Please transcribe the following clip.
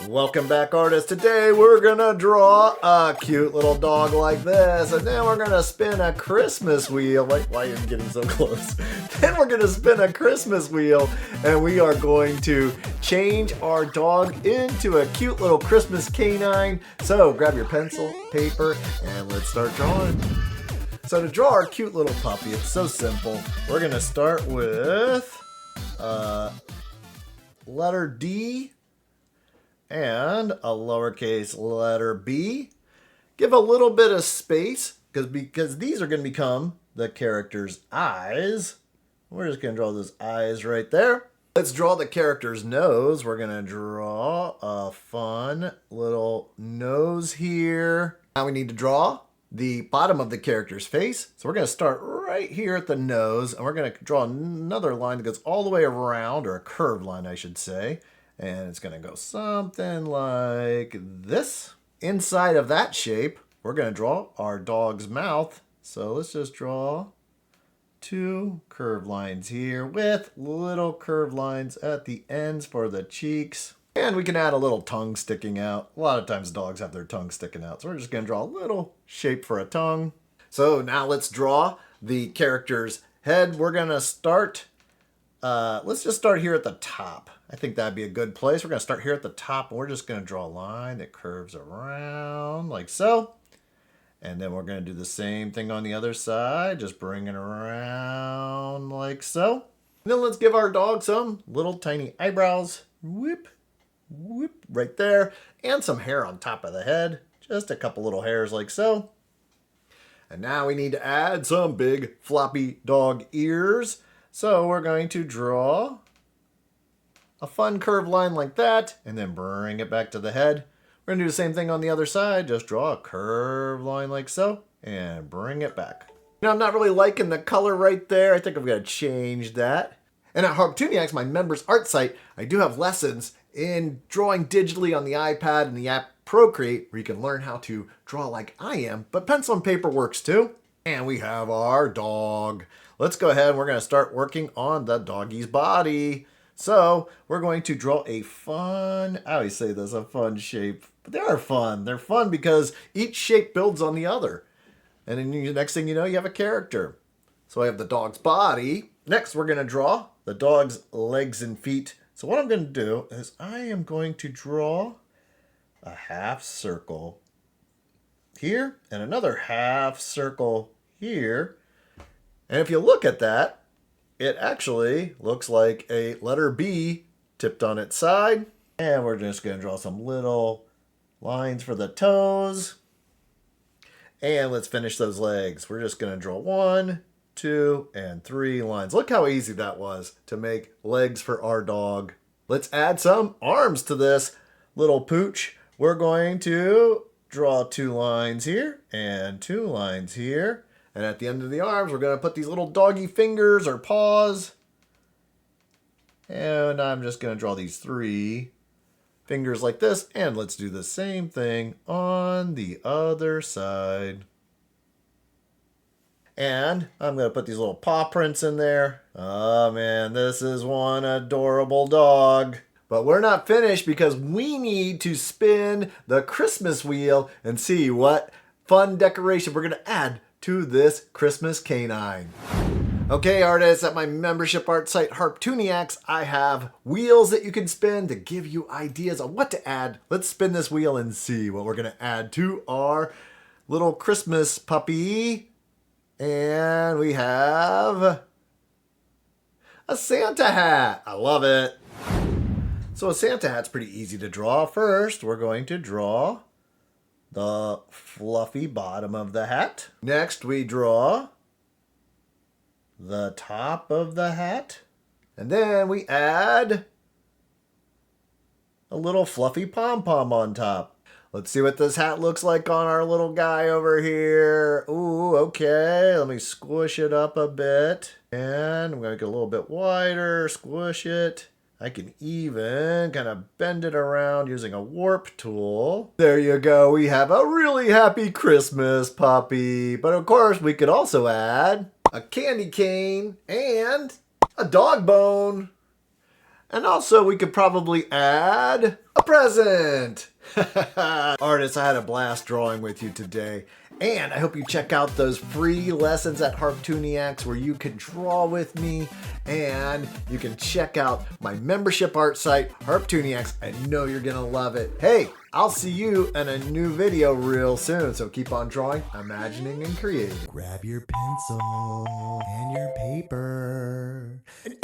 Welcome back, artists. Today we're gonna draw a cute little dog like this, and then we're gonna spin a Christmas wheel. Wait, why are you getting so close? Then we're gonna spin a Christmas wheel, and we are going to change our dog into a cute little Christmas canine. So grab your pencil, paper, and let's start drawing. So to draw our cute little puppy, it's so simple. We're gonna start with letter D and a lowercase letter b. Give a little bit of space because these are going to become the character's eyes. We're just going to draw those eyes right there. Let's draw the character's nose. We're going to draw a fun little nose here. Now we need to draw the bottom of the character's face. So we're going to start right here at the nose, and we're going to draw another line that goes all the way around, or a curved line I should say. And it's going to go something like this. Inside of that shape, we're going to draw our dog's mouth. So let's just draw two curved lines here with little curved lines at the ends for the cheeks. And we can add a little tongue sticking out. A lot of times dogs have their tongue sticking out. So we're just going to draw a little shape for a tongue. So now let's draw the character's head. We're going to start, let's just start here at the top. I think that'd be a good place. We're going to start here at the top, and we're just going to draw a line that curves around like so. And then we're going to do the same thing on the other side, just bring it around like so. And then let's give our dog some little tiny eyebrows. Whoop, whoop, right there. And some hair on top of the head. Just a couple little hairs like so. And now we need to add some big floppy dog ears. So we're going to draw a fun curved line like that, and then bring it back to the head. We're going to do the same thing on the other side. Just draw a curved line like so, and bring it back. Now, I'm not really liking the color right there. I think I'm going to change that. And at Harptooniacs, my members art site, I do have lessons in drawing digitally on the iPad and the app Procreate, where you can learn how to draw like I am, but pencil and paper works too. And we have our dog. Let's go ahead and we're going to start working on the doggy's body. So we're going to draw a fun, I always say this, a fun shape, but they are fun. They're fun because each shape builds on the other. And then the next thing you know, you have a character. So I have the dog's body. Next, we're going to draw the dog's legs and feet. So what I'm going to do is I am going to draw a half circle here and another half circle here. And if you look at that, it actually looks like a letter B tipped on its side. And we're just going to draw some little lines for the toes. And let's finish those legs. We're just going to draw 1, 2, and 3 lines. Look how easy that was to make legs for our dog. Let's add some arms to this little pooch. We're going to draw 2 lines here and 2 lines here. And at the end of the arms, we're going to put these little doggy fingers or paws. And I'm just going to draw these 3 fingers like this. And let's do the same thing on the other side. And I'm going to put these little paw prints in there. Oh man, this is one adorable dog. But we're not finished because we need to spin the Christmas wheel and see what fun decoration we're going to add to this Christmas canine. Okay, artists, at my membership art site Harptooniacs, I have wheels that you can spin to give you ideas on what to add. Let's spin this wheel and see what we're going to add to our little Christmas puppy. And we have a Santa hat. I love it. So a Santa hat's pretty easy to draw. First, we're going to draw the fluffy bottom of the hat. Next, we draw the top of the hat. And then we add a little fluffy pom-pom on top. Let's see what this hat looks like on our little guy over here. Ooh, okay. Let me squish it up a bit. And I'm going to get a little bit wider, squish it. I can even kind of bend it around using a warp tool. There you go. We have a really happy Christmas puppy. But of course, we could also add a candy cane and a dog bone. And also we could probably add a present. Artists, I had a blast drawing with you today. And I hope you check out those free lessons at Harptooniacs where you can draw with me, and you can check out my membership art site, Harptooniacs. I know you're gonna love it. Hey, I'll see you in a new video real soon, so keep on drawing, imagining, and creating. Grab your pencil and your paper. And